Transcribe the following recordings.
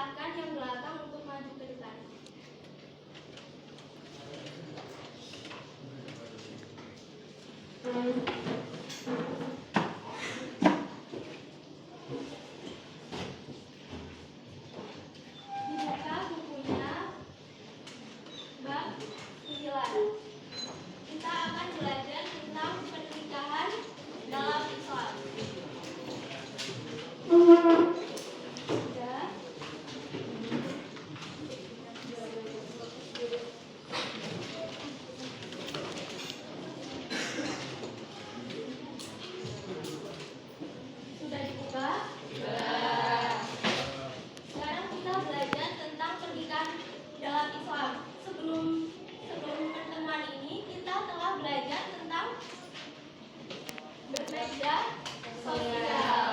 persilahkan yang belakang untuk maju ke depan. Dibuka bukunya bab 9. Kita akan belajar tentang pernikahan dalam Islam. Sudah. Sudah dibuka? Sekarang kita belajar tentang pernikahan dalam Islam. Sebelum pertemuan ini kita telah belajar tentang bermedia sosial.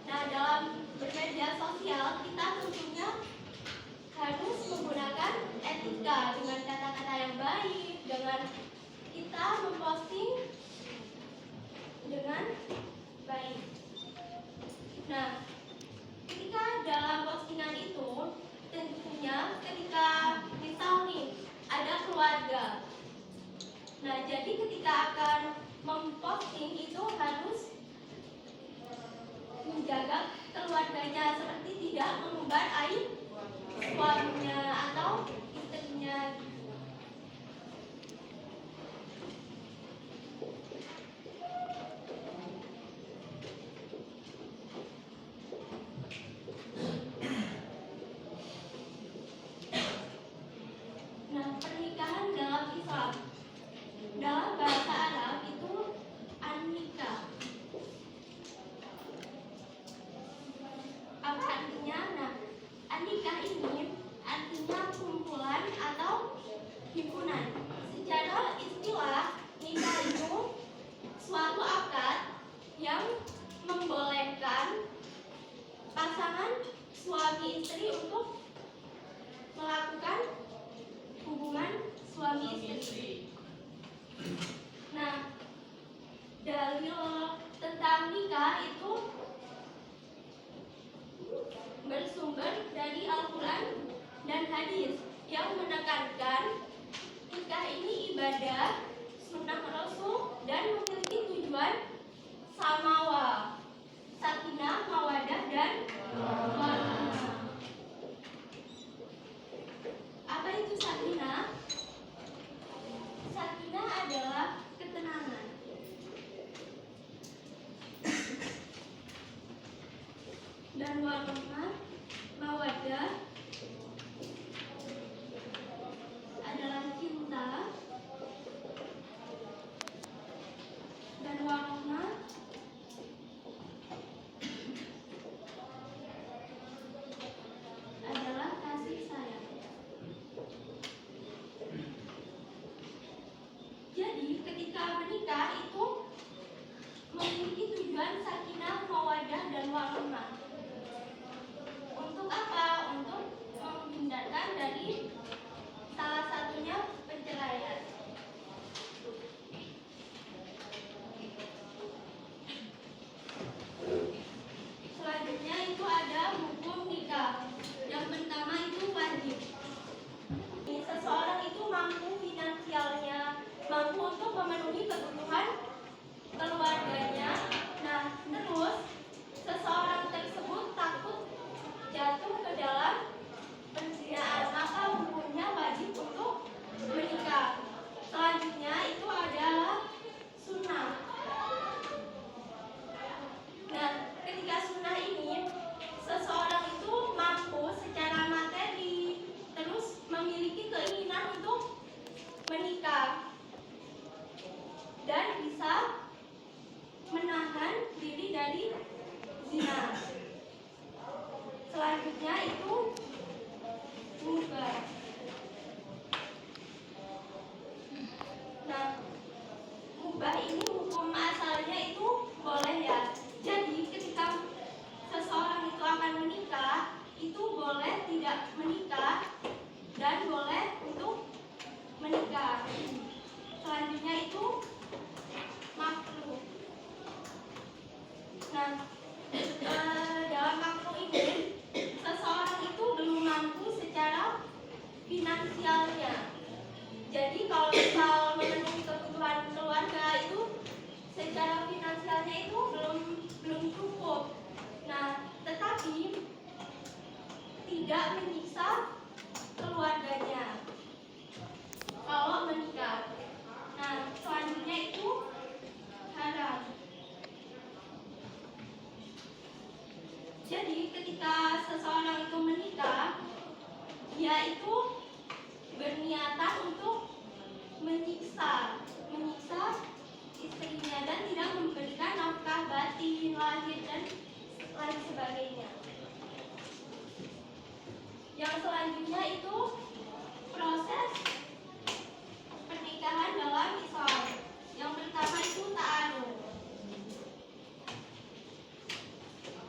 Nah, dalam bermedia sosial kita tentunya harus menggunakan etika dengan kata-kata yang baik, dengan kita memposting dengan baik. Nah, ketika dalam postingan itu tentunya ketika misal nih ada keluarga. Nah, jadi ketika akan memposting itu harus menjaga keluarganya seperti tidak mengumbar aib suaminya atau istrinya. Nah, pernikahan dalam Islam. Dalam bahasa Arab itu an-nikah. Apa artinya? Nah, an-nikah ini artinya kumpulan atau himpunan. Secara istilah, nikah itu suatu akad yang membolehkan pasangan suami istri untuk melakukan hubungan suami istri. Nah, dalil tentang nikah itu bersumber dari Al-Quran dan hadis yang menekankan nikah ini ibadah sunnah Rasul dan memiliki tujuan samawa, sakinah, mawadah, dan warahmah. Apa itu sakinah? Sakinah adalah ketenangan. Dan warahmah, mawadah adalah cinta. Dan warahmah adalah kasih sayang. Jadi ketika menikah itu memiliki tujuan sakinah, mawadah, dan warahmah. Untuk apa? Untuk menghindarkan dari salah satunya perceraian. Selanjutnya itu ada hukum nikah. Yang pertama itu wajib. Seseorang itu mampu finansialnya, mampu untuk memenuhi kebutuhan keluarganya. Nah, terus seseorang tersebut takut jatuh ke dalam perzinahan, maka hukumnya wajib untuk menikah. Selanjutnya itu adalah sunnah. Nah, ketika sunnah ini seseorang itu mampu secara materi, terus memiliki keinginan untuk menikah dan bisa menahan diri dari zina. Selanjutnya itu mubah. Nah, mubah ini hukum asalnya itu boleh ya. Jadi ketika seseorang itu akan menikah, itu boleh tidak menikah dan boleh untuk menikah. Selanjutnya itu makruh. Nah, dalam makruh ini tidak menyiksa keluarganya kalau menikah. Nah, selanjutnya itu haram. Jadi ketika seseorang itu menikah, dia itu berniatan untuk menyiksa istrinya dan tidak memberikan nafkah batin, lahir, dan lain sebagainya. Yang selanjutnya itu proses pernikahan dalam Islam. Yang pertama itu ta'aruf.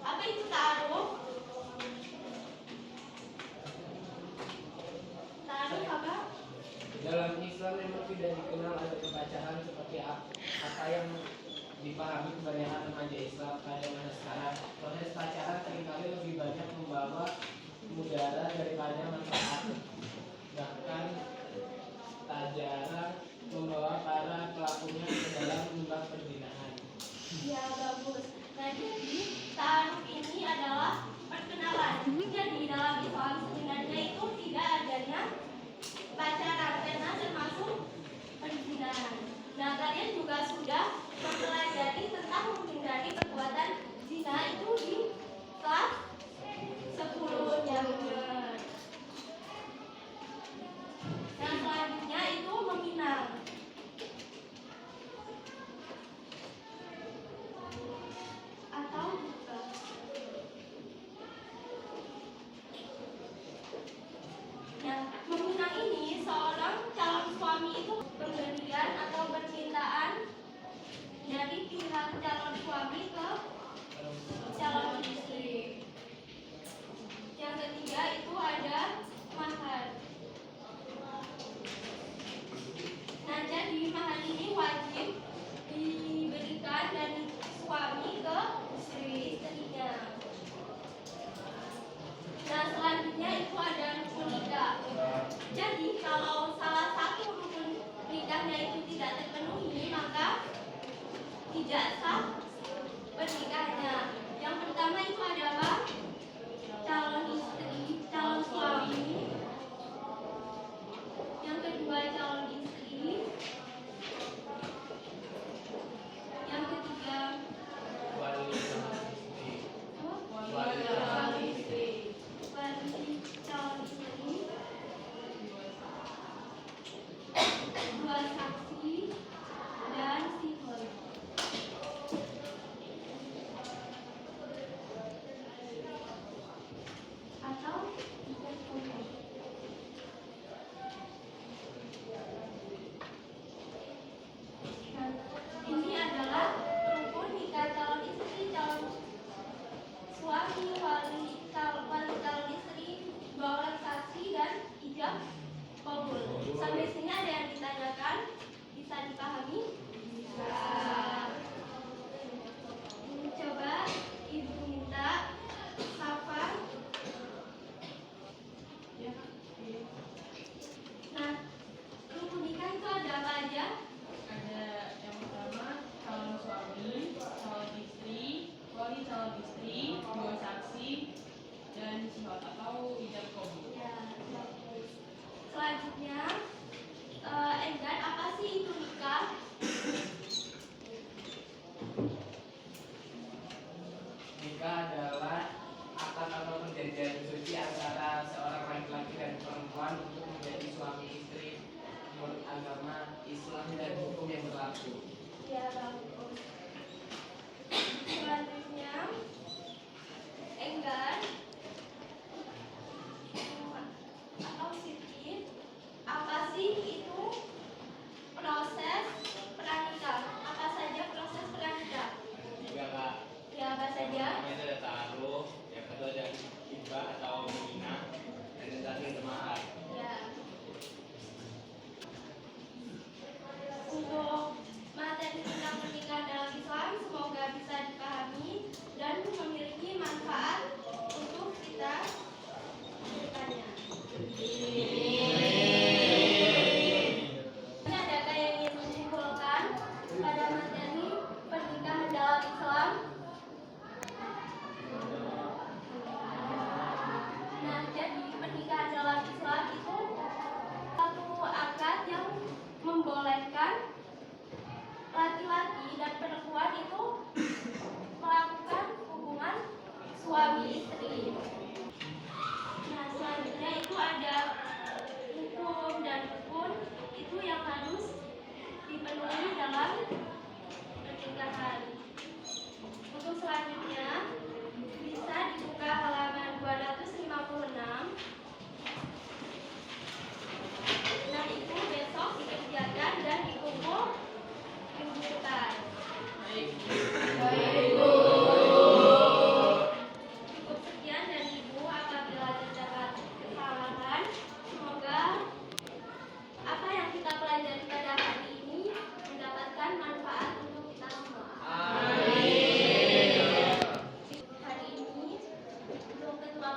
Apa itu ta'aruf? Ta'aruf apa? Dalam Islam memang tidak dikenal ada kebacahan seperti apa yang dipahami kebanyakan remaja Islam pada masa sekarang. Proses pacaran seringkali lebih banyak membawa mudara daripada manfaat. Bahkan tak jarang membawa para pelakunya ke dalam lubang perzinahan. Ya, bagus. Nah, jadi ta'aruf ini adalah perkenalan. Jadi dalam Islam sebenarnya itu tidak adanya pacaran karena termasuk perzinahan. Nah, kalian juga sudah mempelajari tentang menghindari perbuatan zina itu di kelas 10 ya benar. Nah, selanjutnya itu meminang. Atau buka. Nah, meminang ini seorang calon suami itu pemberian atau permintaan dari pihak calon suami ke calon istri. Yang ketiga itu ada mahar. Nah, jadi mahar ini wajib diberikan dari suami ke istrinya. Nah, selanjutnya itu ada rukun nikah. Jadi kalau salah satu rukun nikahnya itu tidak terpenuhi, maka tidak sah pernikahannya. Yang pertama itu ada apa? Calon istri, calon suami. Yang kedua calon istri. Yang ketiga Wali calon istri. wali calon istri. Dua saksi dan sihor. Atau ini adalah rukun nikah calon istri, calon suami, wali calon istri, dua orang saksi dan ijab kabul. Sampai sini ada yang ditanyakan? Bisa dipahami? Bisa. Coba ibu minta hafal. Nah, rukun nikah itu ada apa aja? Ada yang pertama calon suami, calon istri, wali calon istri, dua saksi, dan sihot atau ijab kabul. Ya, bagus. Selanjutnya, Enggan, apa sih itu nikah? Nikah adalah akad atau perjanjian suci antara seorang laki-laki dan perempuan untuk menjadi suami istri menurut agama Islam dan hukum yang berlaku. Ya, bagus. Selanjutnya, Enggan atau Siti, apa sih itu proses pernikah? Apa saja proses pernikah? Tiga kak. Ya, apa saja? Pertama itu ada ta'aruf, yang kedua ada hibah atau meminang, dan yang terakhir ada mahar. Ya. Untuk materi tentang pernikahan dalam Islam semoga bisa dipahami dan memiliki manfaat untuk kita kedepannya. Ini adakah yang ingin menyimpulkan pada materi pernikahan dalam Islam?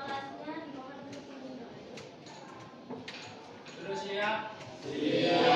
kelasnya dimohon untuk diminum. Sudah siap? Siap.